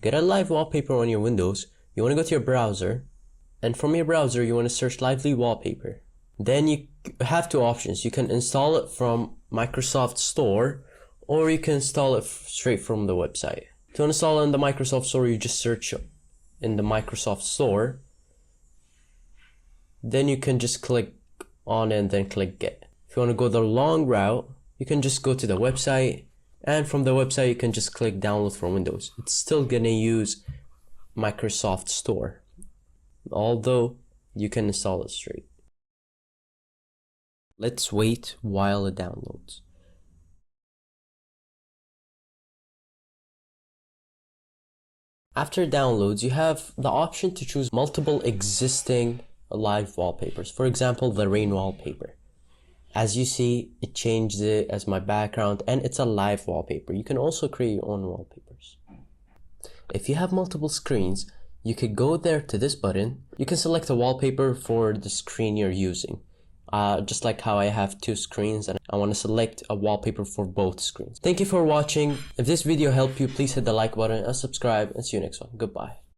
get a live wallpaper on your Windows, you want to go to your browser, and from your browser you want to search Lively Wallpaper. Then you have two options. You can install it from Microsoft Store, or you can install it straight from the website. To install it in the Microsoft Store, you just search in the Microsoft Store. Then you can just click on it and then click get. If you want to go the long route, you can just go to the website, and from the website you can just click download for Windows. It's still gonna use Microsoft Store, although you can install it straight. Let's wait while it downloads. After it downloads, you have the option to choose multiple existing live wallpapers. For example, the rain wallpaper. As you see, it changed it as my background, and it's a live wallpaper. You can also create your own wallpapers. If you have multiple screens, you could go there to this button. You can select a wallpaper for the screen you're using. Just like how I have two screens and I want to select a wallpaper for both screens. Thank you for watching. If this video helped you, please hit the like button and subscribe, and see you next one. Goodbye.